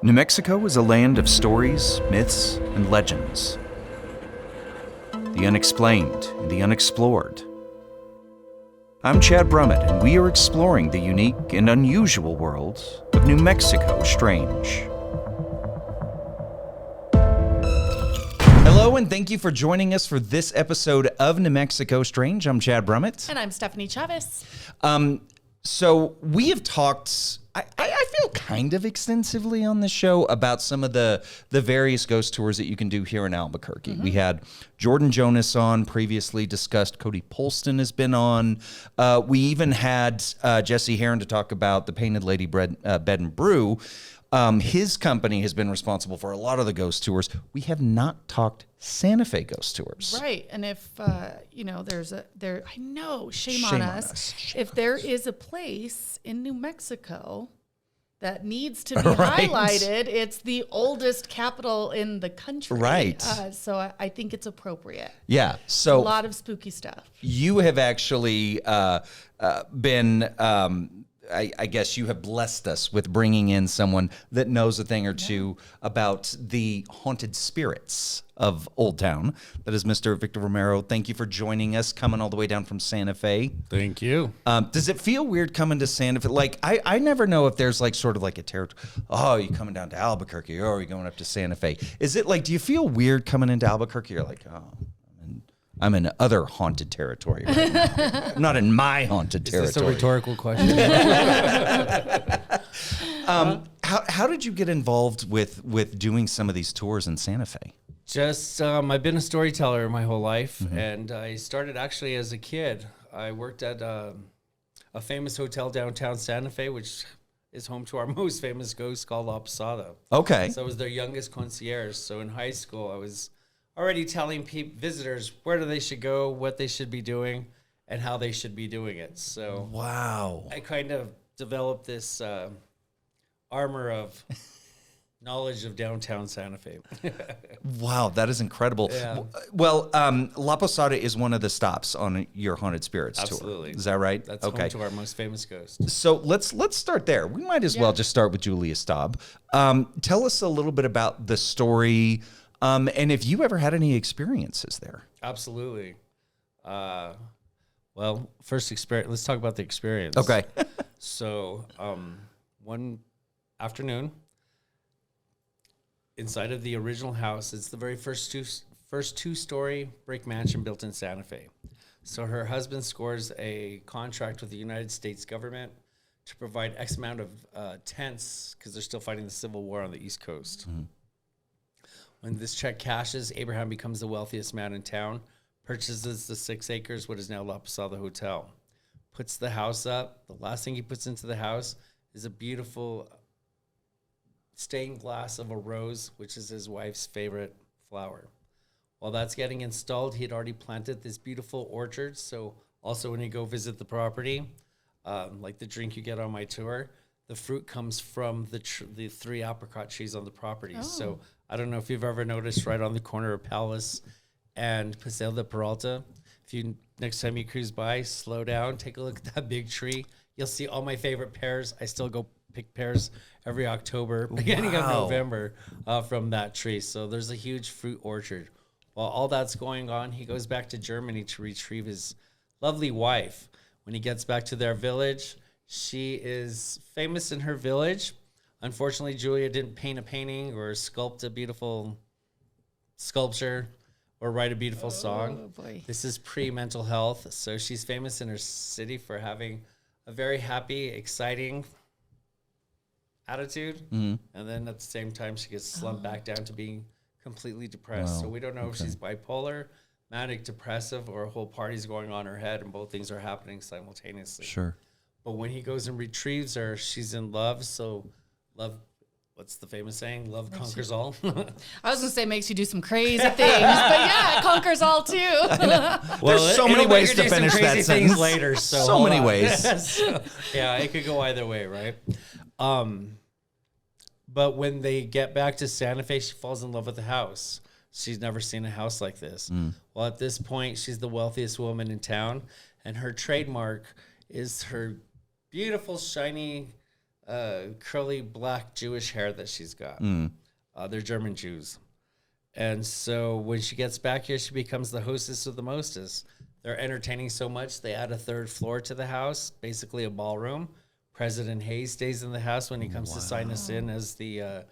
New Mexico is a land of stories, myths, and legends. The unexplained and the unexplored. I'm Chad Brummett, and we are exploring the unique and unusual world of New Mexico Strange. Hello, and thank you for joining us for this episode of New Mexico Strange. I'm Chad Brummett. And I'm Stephanie Chavez. So we have talked, I feel kind of extensively on this show about some of the various ghost tours that you can do here in Albuquerque. We had Jordan Jonas on, previously discussed. Cody Polston has been on. We even had Jesse Heron to talk about the Painted Lady Bed and Brew. His company has been responsible for a lot of the ghost tours. We have not talked Santa Fe ghost tours. Right. And if, shame on us. If there is a place in New Mexico that needs to be highlighted, it's the oldest capital in the country. Right. So I think it's appropriate. Yeah. So a lot of spooky stuff. You have actually been... I guess you have blessed us with bringing in someone that knows a thing or two about the haunted spirits of Old Town. That is Mr. Victor Romero. Thank you for joining us, coming all the way down from Santa Fe. Thank you. Does it feel weird coming to Santa Fe? Like, I never know if there's like sort of like a territory. Oh, you coming down to Albuquerque? Or are you going up to Santa Fe? Is it like, do you feel weird coming into Albuquerque? You're like, oh, I'm in other haunted territory right now. I'm not in my haunted territory. Is this a rhetorical question? How did you get involved with doing some of these tours in Santa Fe? Just, I've been a storyteller my whole life, and I started actually as a kid. I worked at a famous hotel downtown Santa Fe, which is home to our most famous ghost called La Posada. Okay. So I was their youngest concierge. So in high school, I was already telling visitors where they should go, what they should be doing, and how they should be doing it. So wow, I kind of developed this armor of knowledge of downtown Santa Fe. Wow, that is incredible. Yeah. Well, La Posada is one of the stops on your Haunted Spirits tour. Absolutely. Is that right? That's home to our most famous ghost. So let's start there. We might as well just start with Julia Staab. Tell us a little bit about the story. And if you ever had any experiences there. Absolutely. Well, first experience, let's talk about the experience. Okay. So, one afternoon, inside of the original house, it's the very first two-story brick mansion built in Santa Fe. So her husband scores a contract with the United States government to provide X amount of tents, because they're still fighting the Civil War on the East Coast. Mm-hmm. When this check cashes, Abraham becomes the wealthiest man in town, purchases the 6 acres, what is now La Posada Hotel, puts the house up. The last thing he puts into the house is a beautiful stained glass of a rose, which is his wife's favorite flower. While that's getting installed, he had already planted this beautiful orchard. So also when you go visit the property, like the drink you get on my tour, the fruit comes from the 3 apricot trees on the property. Oh. So I don't know if you've ever noticed right on the corner of Palace and Paseo de Peralta. If you next time you cruise by, slow down, take a look at that big tree. You'll see all my favorite pears. I still go pick pears every October, beginning of November, from that tree. So there's a huge fruit orchard. While all that's going on, he goes back to Germany to retrieve his lovely wife. When he gets back to their village, she is famous in her village. Unfortunately, Julia didn't paint a painting or sculpt a beautiful sculpture or write a beautiful song. Boy. This is pre-mental health. So she's famous in her city for having a very happy, exciting attitude. Mm-hmm. And then at the same time, she gets slumped back down to being completely depressed. Wow. So we don't know if she's bipolar, manic depressive, or a whole party's going on in her head, and both things are happening simultaneously. Sure. But when he goes and retrieves her, she's in love. So love, what's the famous saying? Love conquers all. I was going to say makes you do some crazy things, but yeah, it conquers all too. There's so many ways to finish that sentence. Later, so many ways. So, yeah, it could go either way, right? But when they get back to Santa Fe, she falls in love with the house. She's never seen a house like this. Well, at this point, she's the wealthiest woman in town, and her trademark is her beautiful, shiny curly black Jewish hair that she's got. They're German Jews. And so when she gets back here, she becomes the hostess of the mostest. They're entertaining so much, they add a third floor to the house, basically a ballroom. President Hayes stays in the house when he comes to sign us in as the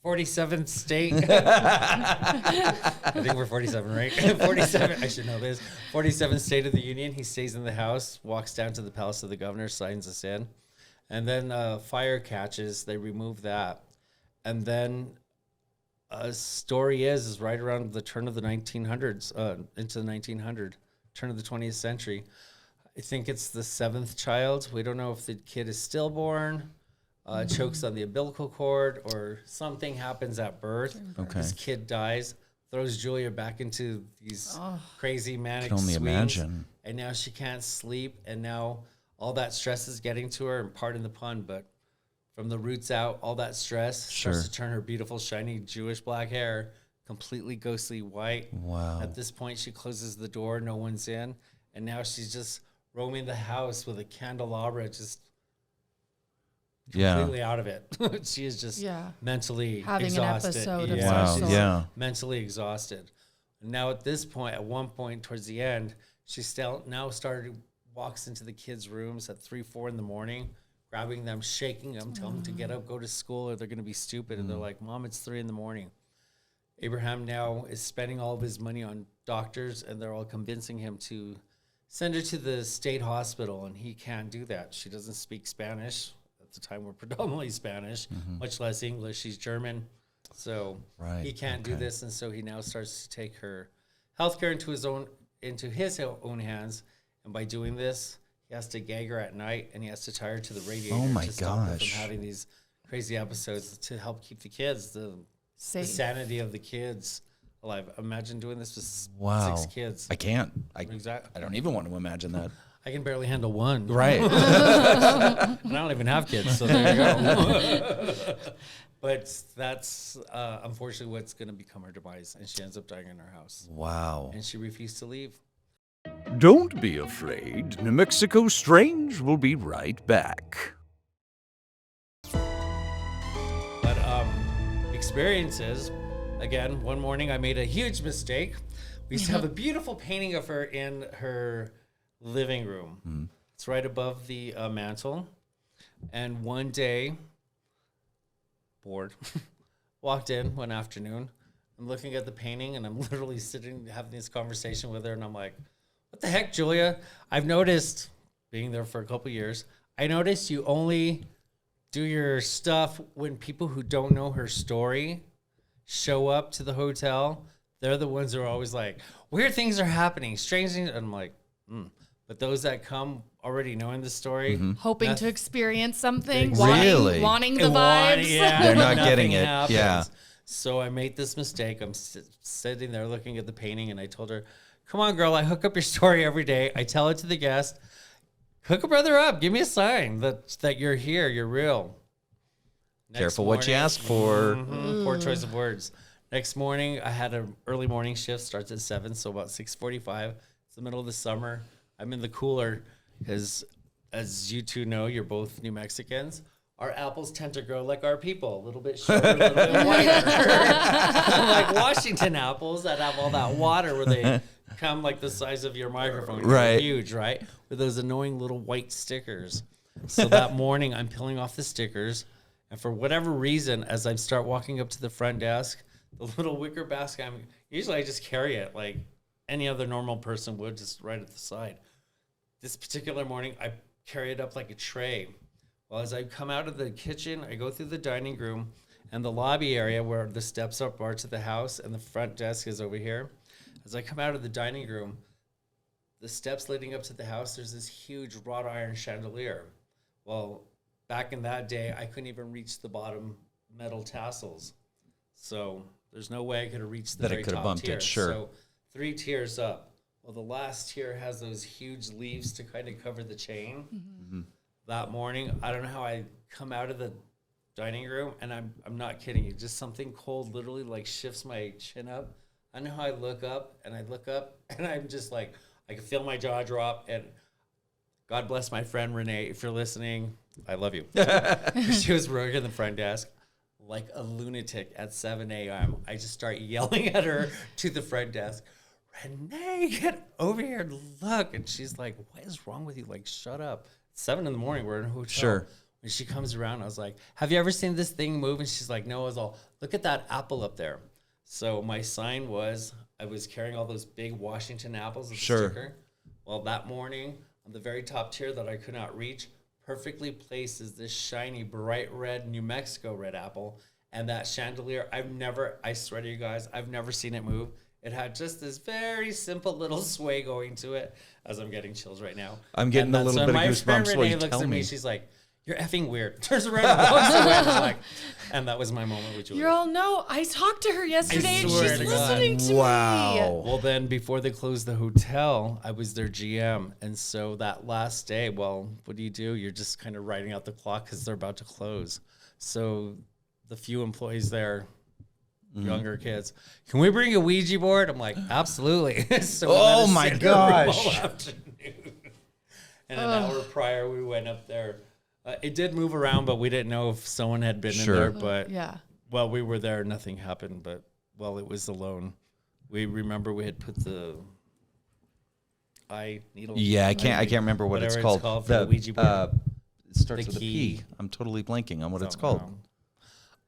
47th state. I think we're 47, right? 47. I should know this. 47th state of the union. He stays in the house, walks down to the palace of the governor, signs us in. And then fire catches. They remove that. And then story is right around the turn of the 1900s, into the 1900, turn of the 20th century. I think it's the 7th child. We don't know if the kid is stillborn, chokes on the umbilical cord, or something happens at birth. Okay. This kid dies, throws Julia back into these crazy manic can only swings, imagine. And now she can't sleep, and now all that stress is getting to her, and pardon the pun, but from the roots out, all that stress starts to turn her beautiful, shiny Jewish black hair completely ghostly white. Wow. At this point, she closes the door, no one's in, and now she's just roaming the house with a candelabra, just completely out of it. She is just mentally having exhausted. an episode of some sort. Yeah. Mentally exhausted. And now at this point, at one point towards the end, she walks into the kids' rooms at 3, 4 in the morning, grabbing them, shaking them, telling them to get up, go to school, or they're going to be stupid. And they're like, Mom, it's 3 in the morning. Abraham now is spending all of his money on doctors, and they're all convincing him to send her to the state hospital, and he can't do that. She doesn't speak Spanish. At the time, we're predominantly Spanish, much less English. She's German, so he can't do this, and so he now starts to take her healthcare into his own hands. And by doing this, he has to gag her at night, and he has to tie her to the radiator to stop her from having these crazy episodes to help keep the kids, the sanity of the kids alive. Imagine doing this with 6 kids. I can't. I don't even want to imagine that. I can barely handle one. Right. And I don't even have kids, so there you go. But that's unfortunately what's going to become her demise, and she ends up dying in her house. Wow. And she refused to leave. Don't be afraid. New Mexico Strange will be right back. But experiences, again, one morning I made a huge mistake. We used to have a beautiful painting of her in her living room. It's right above the mantle. And one day, bored, walked in one afternoon. I'm looking at the painting, and I'm literally sitting having this conversation with her, and I'm like, what the heck, Julia? I've noticed, being there for a couple years, I noticed you only do your stuff when people who don't know her story show up to the hotel. They're the ones who are always like, weird things are happening, strange things. And I'm like, But those that come already knowing the story, hoping to experience something, Really? wanting the vibes. They're not getting it. happens. Yeah. So I made this mistake. I'm sitting there looking at the painting, and I told her, come on, girl, I hook up your story every day. I tell it to the guest. Hook a brother up. Give me a sign that you're here. You're real. Careful what you ask for. Poor choice of words. Next morning, I had an early morning shift. Starts at 7, so about 6:45. It's the middle of the summer. I'm in the cooler because, as you two know, you're both New Mexicans. Our apples tend to grow like our people, a little bit shorter, a little bit wider. Like Washington apples that have all that water where they come like the size of your microphone. Right. They're huge, right? With those annoying little white stickers. So that morning, I'm peeling off the stickers. And for whatever reason, as I start walking up to the front desk, the little wicker basket, usually I just carry it like any other normal person would, just right at the side. This particular morning, I carry it up like a tray. Well, as I come out of the kitchen, I go through the dining room and the lobby area where the steps up are to the house and the front desk is over here. As I come out of the dining room, the steps leading up to the house, there's this huge wrought iron chandelier. Well, back in that day, I couldn't even reach the bottom metal tassels. So there's no way I could have reached the very top tier. So 3 tiers up. Well, the last tier has those huge leaves to kind of cover the chain. That morning, I don't know how I come out of the dining room, and I'm not kidding you, just something cold literally like shifts my chin up. I know how I look up, and I'm just like, I can feel my jaw drop and God bless my friend Renee. If you're listening, I love you. She was working the front desk like a lunatic at 7 a.m. I just start yelling at her to the front desk, Renee, get over here and look. And she's like, what is wrong with you? Like, shut up. It's 7 a.m. We're in a hotel. Sure. When she comes around, I was like, have you ever seen this thing move? And she's like, no. I was all, look at that apple up there. So my sign was, I was carrying all those big Washington apples with the sticker. Well, that morning, on the very top tier that I could not reach, perfectly placed is this shiny, bright red New Mexico red apple. And that chandelier, I swear to you guys, I've never seen it move. It had just this very simple little sway going to it, as I'm getting chills right now. I'm getting a little bit of goosebumps while you looks tell at me. She's like, you're effing weird. Turns around and walks away. I was like, and that was my moment with Julia. You're all, no, I talked to her yesterday and swear she's to God. listening to me. Well, then before they closed the hotel, I was their GM. And so that last day, well, what do? You're just kind of writing out the clock because they're about to close. So the few employees there, younger kids, can we bring a Ouija board? I'm like, absolutely. So Oh my gosh. all afternoon. And an hour prior, we went up there. It did move around, but we didn't know if someone had been in there. But well, we were there. Nothing happened. But well, it was alone. We remember we had put the eye needle. Yeah, I can't remember what it's called. For the Ouija board. It starts The with key. a P. I'm totally blanking on what it's called.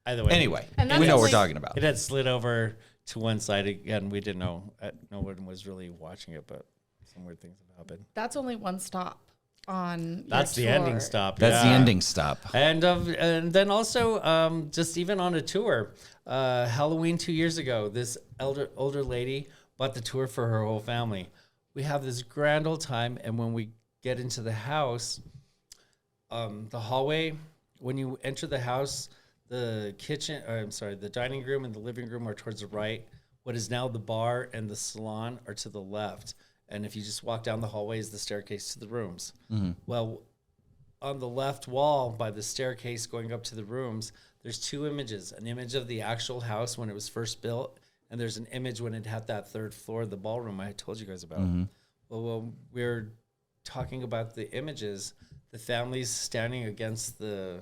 Either way. Anyway, And that's we know what we're only- talking about. It had slid over to one side again. We didn't know. No one was really watching it, but some weird things have happened. That's only one stop on That's your the tour. ending stop. That's the yeah. ending stop. And then also just even on a tour, Halloween 2 years ago, this older lady bought the tour for her whole family. We have this grand old time, and when we get into the house, the hallway, when you enter the house, the the dining room and the living room are towards the right. What is now the bar and the salon are to the left. And if you just walk down the hallway is the staircase to the rooms. Mm-hmm. Well, on the left wall by the staircase going up to the rooms, there's two images, an image of the actual house when it was first built, and there's an image when it had that third floor, the ballroom I told you guys about. Mm-hmm. Well, when we're talking about the images, the family's standing against the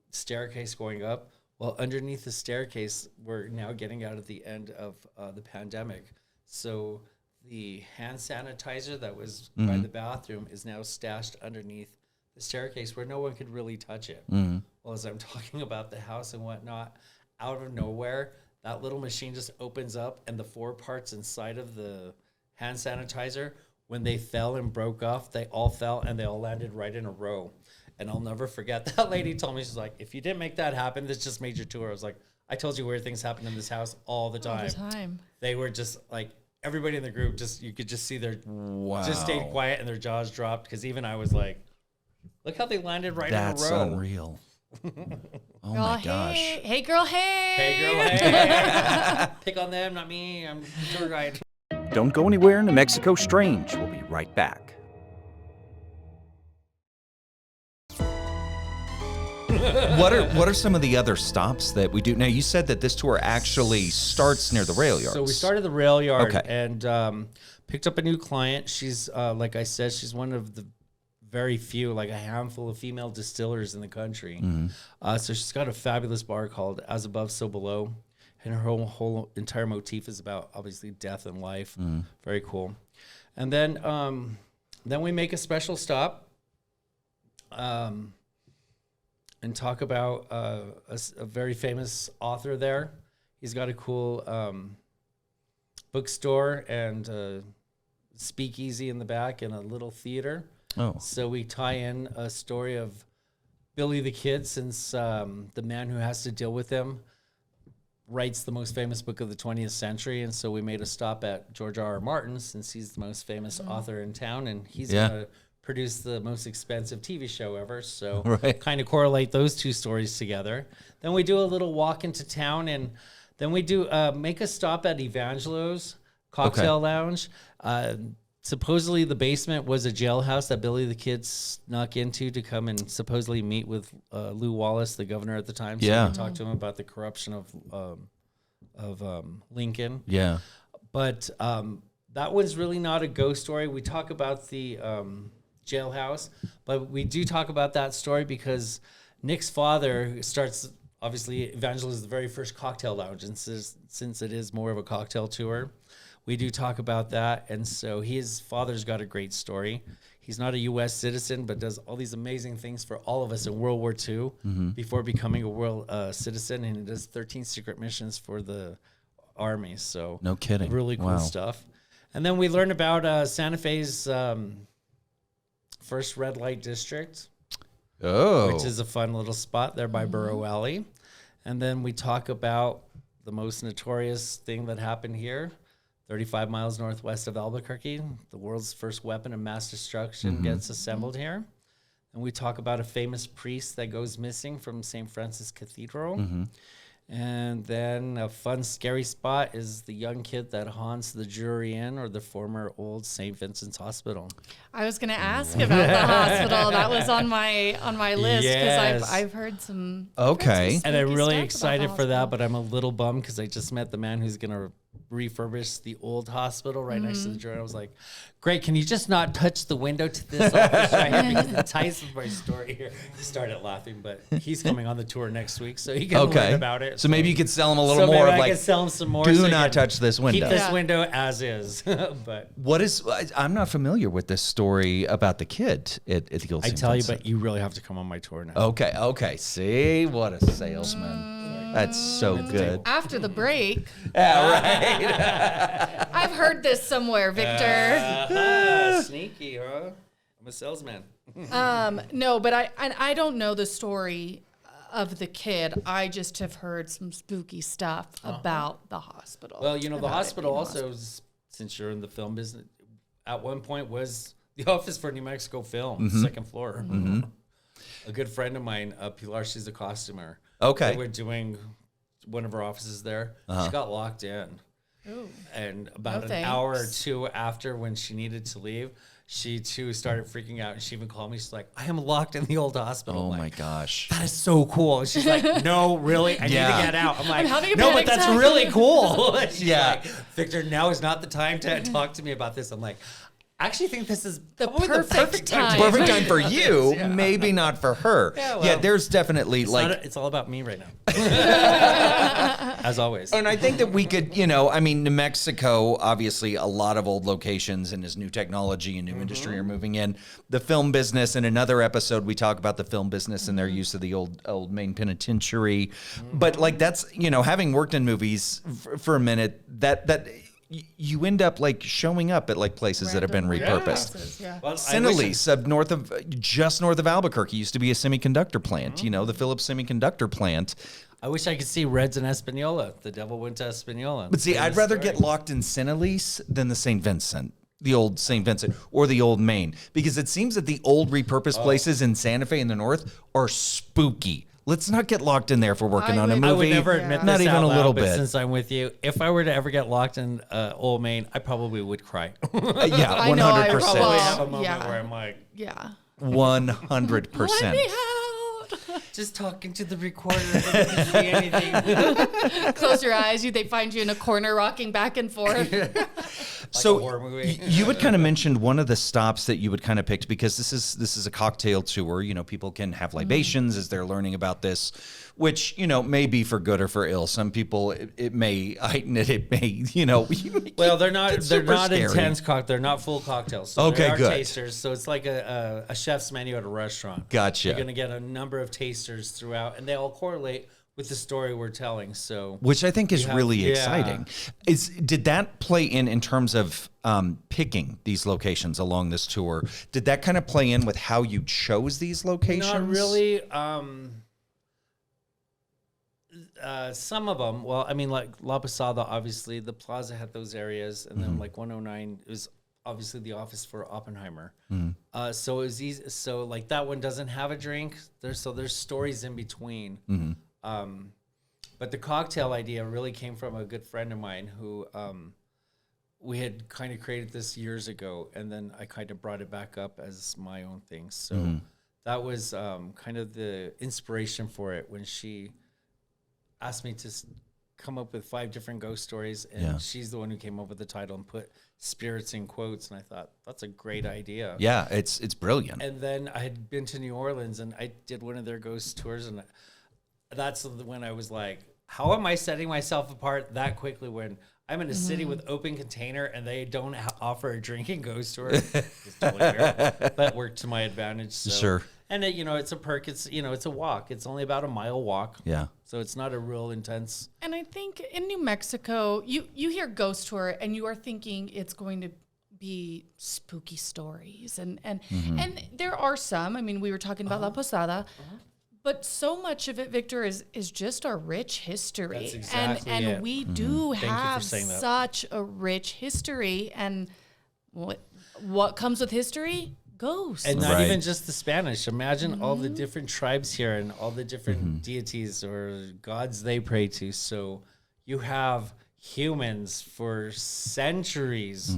staircase going up. Well, underneath the staircase, we're now getting out at the end of the pandemic. So the hand sanitizer that was by the bathroom is now stashed underneath the staircase where no one could really touch it. Well, as I'm talking about the house and whatnot, out of nowhere, that little machine just opens up, and the 4 parts inside of the hand sanitizer, when they fell and broke off, they all fell and they all landed right in a row. And I'll never forget, that lady told me, she's like, if you didn't make that happen, this just made your tour. I was like, I told you weird things happen in this house all the time. All the time. They were just like, everybody in the group, you could just see just stayed quiet and their jaws dropped, because even I was like, look how they landed right in a row. That's unreal. Oh Girl, my gosh. Hey, girl, hey. Hey, girl, hey. Pick on them, not me. I'm tour guide. Don't go anywhere. New Mexico Strange. We'll be right back. What are some of the other stops that we do? Now, you said that this tour actually starts near the rail yards. So we started the rail yard Okay. and picked up a new client. She's, like I said, she's one of the very few, like a handful of female distillers in the country. So she's got a fabulous bar called As Above, So Below. And her whole entire motif is about, obviously, death and life. Very cool. And then we make a special stop and talk about a very famous author there. He's got a cool bookstore and speakeasy in the back and a little theater. Oh. So we tie in a story of Billy the Kid, since the man who has to deal with him writes the most famous book of the 20th century. And so we made a stop at George R.R. Martin, since he's the most famous author in town, and he's going to produce the most expensive TV show ever. So kind of correlate those two stories together. Then we do a little walk into town, and then we do make a stop at Evangelo's Cocktail Lounge. Supposedly the basement was a jailhouse that Billy the Kid snuck into to come and supposedly meet with Lew Wallace, the governor at the time. So we talked to him about the corruption of Lincoln. Yeah. But that one's really not a ghost story. We talk about the jailhouse. But we do talk about that story because Nick's father starts, obviously, Evangela is the very first cocktail lounge. And since it is more of a cocktail tour, we do talk about that. And so his father's got a great story. He's not a U.S. citizen, but does all these amazing things for all of us in World War II before becoming a world citizen. And he does 13 secret missions for the Army. So No kidding. Really cool Wow. stuff. And then we learned about Santa Fe's first red light district, Oh. which is a fun little spot there by Burrow Alley. And then we talk about the most notorious thing that happened here, 35 miles northwest of Albuquerque. The world's first weapon of mass destruction gets assembled here. And we talk about a famous priest that goes missing from St. Francis Cathedral. And then a fun, scary spot is the young kid that haunts the Drury Inn or the former old St. Vincent's Hospital. I was going to ask about the hospital. That was on my list because Yes. I've heard some. Okay. And I'm spooky really stuff about excited the for that, hospital. but I'm a little bummed because I just met the man who's going to refurbish the old hospital right next to the Drury. I was like, great, can you just not touch the window to this office right here? Because it ties with my story here. He started laughing, but he's coming on the tour next week, so he can learn about it. So maybe you could sell him a little So more maybe of I like, can sell him some more. do so he not can touch this window. Keep this Yeah. window as is. But What is, I'm not familiar with this story about the kid at the old I St. tell you, Vincent. but you really have to come on my tour now. Okay. See, what a salesman. That's so good. After the break, Yeah, right. I've heard this somewhere, Victor. Sneaky, huh? I'm a salesman. No, but I don't know the story of the kid. I just have heard some spooky stuff about the hospital. Well, the about it hospital being also, since you're in the film business, at one point was the office for New Mexico Film, second floor. A good friend of mine, Pilar, she's a costumer. Okay. They were doing one of her offices there. She got locked in. Ooh. And about No an hour or thanks. two after when she needed to leave, she too started freaking out. And she even called me. She's like, I am locked in the old hospital. Oh I'm my like, gosh. that is so cool. And she's like, no, really? I need Yeah. to get out. I'm like, having a no, panic but that's attack." really cool. And she's Yeah. like, Victor, now is not the time to talk to me about this. I'm like, I actually think this is The probably perfect time. Perfect time for you, maybe not for her. Yeah, well, there's definitely it's all about me right now. As always. And I think that we could, New Mexico, obviously a lot of old locations and as new technology and new industry are moving in. The film business, in another episode, we talk about the film business and their use of the old Maine penitentiary. But like that's, having worked in movies for a minute, that you end up like showing up at like places that have been repurposed. Yeah. Well, Cinelise, just north of Albuquerque, used to be a semiconductor plant. The Phillips semiconductor plant. I wish I could see Reds in Espanola. The devil went to Espanola. But see, I'd Famous rather story. get locked in Cinelise than the St. Vincent, the old St. Vincent, or the old Maine, because it seems that the old repurposed places in Santa Fe in the north are spooky. Let's not get locked in there if we're working on a movie. I would never admit not this even out a loud, little but bit. since I'm with you, if I were to ever get locked in Old Maine, I probably would cry. Yeah, I know, I 100%. probably Probably have a moment Yeah. where I'm like, Yeah. 100%. Let me out. just talking to the recorder, but I didn't see anything. Close your eyes. They find you in a corner rocking back and forth. So horror movie. you had kind of mentioned one of the stops that you had kind of picked because this is a cocktail tour. People can have libations as they're learning about this, which may be for good or for ill. Some people it may heighten it. It may Well, they're not It's super scary. intense they're not full cocktails. So Okay, they are good. tasters. So it's like a chef's menu at a restaurant. Gotcha. You're gonna get a number of tasters throughout, and they all correlate with the story we're telling. So Which I think is have- really yeah. exciting. Did that play in terms of picking these locations along this tour? Did that kind of play in with how you chose these locations? Not really. Some of them. Well, I mean, like La Posada, obviously, the Plaza had those areas, and then like 109 is obviously the office for Oppenheimer. So it was easy. So like that one doesn't have a drink. There's stories in between. But the cocktail idea really came from a good friend of mine who we had kind of created this years ago, and then I kind of brought it back up as my own thing. So that was kind of the inspiration for it when she asked me to come up with 5 different ghost stories, and she's the one who came up with the title and put spirits in quotes. And I thought, that's a great idea. Yeah, it's brilliant. And then I had been to New Orleans, and I did one of their ghost tours, and that's when I was like, how am I setting myself apart that quickly when I'm in a city with open container and they don't offer a drinking ghost tour? It's totally weird. That worked to my advantage. So. Sure. And it's a perk. It's it's a walk. It's only about a mile walk. Yeah. So it's not a real intense. And I think in New Mexico, you hear ghost tour and you are thinking it's going to be spooky stories, and there are some. I mean, we were talking about La Posada. But so much of it, Victor, is just our rich history. That's exactly and it. we do Thank you for have saying that. such a rich history. And what comes with history? Ghosts. And not Right. even just the Spanish. Imagine all the different tribes here and all the different deities or gods they pray to. So you have humans for centuries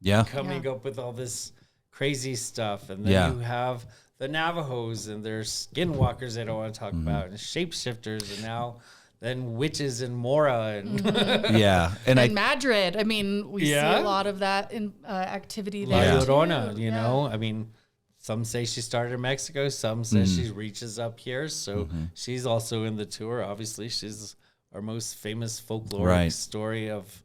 Yeah. coming up with all this crazy stuff. And then you have the Navajos and their skinwalkers they don't want to talk about, and shapeshifters, and now then witches and Mora and Yeah. And Madrid. I mean, we see a lot of that in activity La there. Llorona, too. you know? I mean, some say she started in Mexico, some say she reaches up here. So she's also in the tour. Obviously, she's our most famous folkloric story of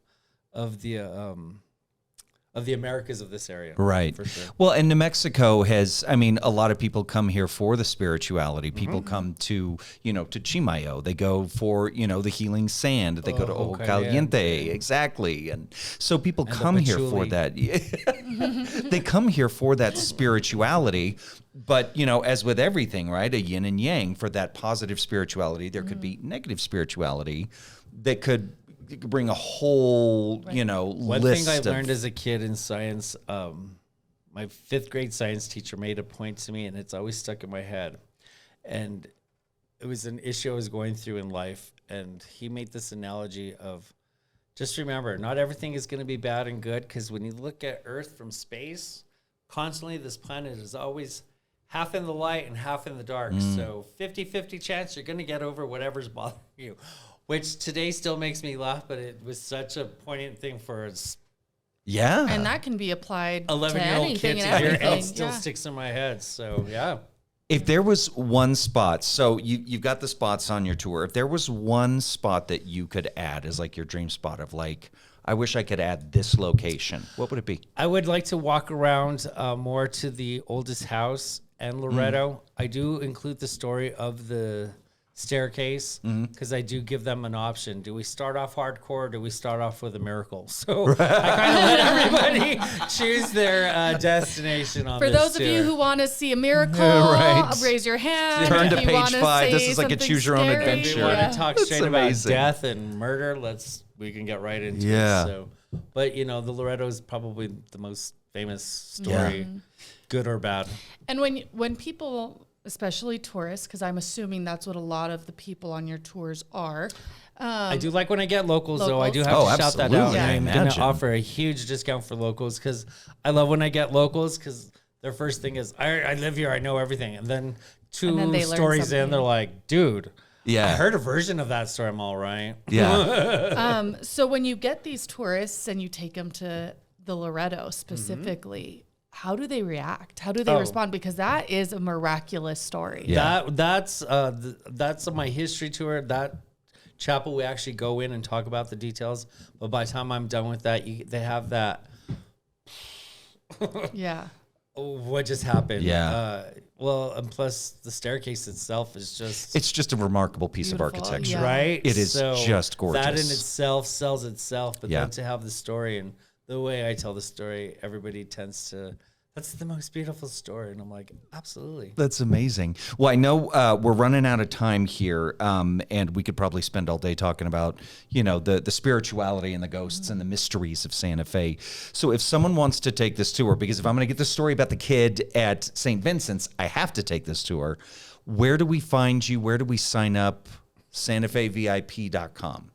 the Americas of this area. Right. For sure. Well, and New Mexico has, I mean, a lot of people come here for the spirituality. People come to, to Chimayo. They go for, the healing sand. They go to Ojo Caliente. Exactly. And so people come here for that. They come here for that spirituality. But, as with everything, right? A yin and yang. For that positive spirituality, there could be negative spirituality that could bring a whole, One list thing I of, learned as a kid in science, my 5th grade science teacher made a point to me, and it's always stuck in my head. And it was an issue I was going through in life, and he made this analogy of, just remember, not everything is going to be bad and good, because when you look at Earth from space, constantly this planet is always half in the light and half in the dark. So 50-50 chance you're going to get over whatever's bothering you. Which today still makes me laugh, but it was such a poignant thing for us. Yeah. And that can be applied to 11-year-old anything kid and to hear everything. it still sticks in my head. So, yeah. If there was one spot, so you've got the spots on your tour. If there was one spot that you could add as like your dream spot of like, I wish I could add this location, what would it be? I would like to walk around more to the oldest house and Loretto. I do include the story of the staircase because I do give them an option. Do we start off hardcore or do we start off with a miracle? So I kind of let everybody choose their destination on For this those of you tour. who want to see a miracle, Right. raise your hand. Turn to If you page wanna 5. This say is like a something choose your own scary, If adventure. we want yeah. to talk That's straight amazing. about death and murder, we can get right into Yeah. it. So, but the Loretto is probably the most famous story, good or bad. And when people, especially tourists, because I'm assuming that's what a lot of the people on your tours are. I do like when I get locals, though. I do have Oh, to shout that out. absolutely. I I'm going to imagine. offer a huge discount for locals because I love when I get locals because their first thing is, I live here, I know everything. And then then they learn stories in, something. they're like, dude, Yeah. I heard a version of that story. I'm all right. Yeah. So when you get these tourists and you take them to the Loretto specifically, how do they react? How do they respond? Because that is a miraculous story. Yeah. That's my history tour. That chapel, we actually go in and talk about the details. But by the time I'm done with that, they have that. Yeah. Oh, what just happened? Yeah. Well, and plus the staircase itself is just It's just a remarkable piece of Beautiful, architecture. yeah. right. It is just gorgeous. That in itself sells itself. But Yeah. then to have the story and the way I tell the story, everybody tends to. That's the most beautiful story, and I'm like, absolutely. That's amazing. Well, I know we're running out of time here, and we could probably spend all day talking about, the spirituality and the ghosts and the mysteries of Santa Fe. So if someone wants to take this tour, because if I'm going to get the story about the kid at St. Vincent's, I have to take this tour. Where do we find you? Where do we sign up? SantaFeVIP.com.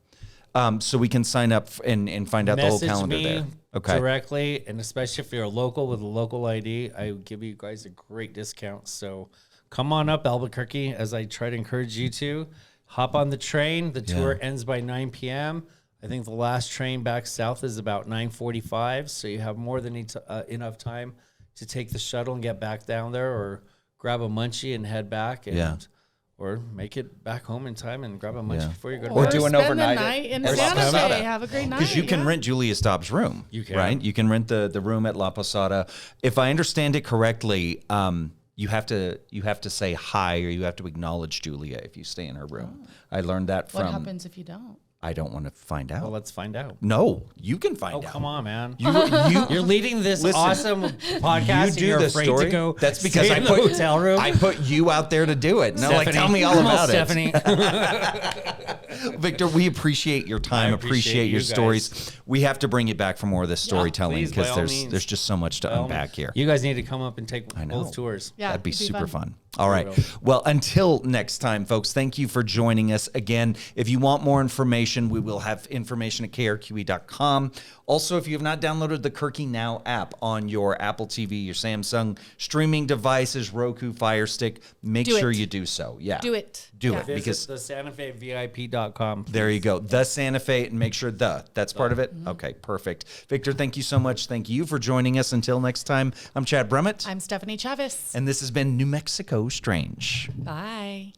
So we can sign up and find out the whole Message calendar me there. Okay. directly, and especially if you're a local with a local ID, I will give you guys a great discount. So come on up, Albuquerque, as I try to encourage you to. hop on the train. The tour ends by 9 p.m. I think the last train back south is about 9:45, so you have more than enough time to take the shuttle and get back down there, or grab a munchie and head back, or make it back home in time and grab a munchie before you go to Or bed. do an spend overnight the night in at La Santa Posada. Fe. Have a great night. Because you can rent Julia Staab's room. You can. Right? You can rent the room at La Posada. If I understand it correctly, you have to say hi, or you have to acknowledge Julia if you stay in her room. I learned that from... What happens if you don't? I don't want to find out. Well, let's find out. No, you can find out. Oh, come on, man. You're leading this awesome podcast. And you're the afraid story. to go. That's because stay in the hotel room. I put you out there to do it. No, like, Stephanie, tell me all come on, about it. Stephanie. Victor, we appreciate your time, I appreciate appreciate your you stories. guys. We have to bring you back for more of this storytelling, please, by because all means. there's just so much to unpack here. You guys need to come up and take I know. both tours. Yeah, That'd be it'd super fun. All right. Well, until next time, folks, thank you for joining us. Again, if you want more information, we will have information at krqe.com. Also, if you have not downloaded the KRQE Now app on your Apple TV, your Samsung streaming devices, Roku, Fire Stick, make Do sure it. you do so. Yeah. Do it. Do Yeah. it. Visit Because the SantaFeVIP.com. there you go. The Santa Fe, and make sure that's part of it. Okay, perfect. Victor, thank you so much. Thank you for joining us. Until next time, I'm Chad Brummett. I'm Stephanie Chavez. And this has been New Mexico Strange. Bye.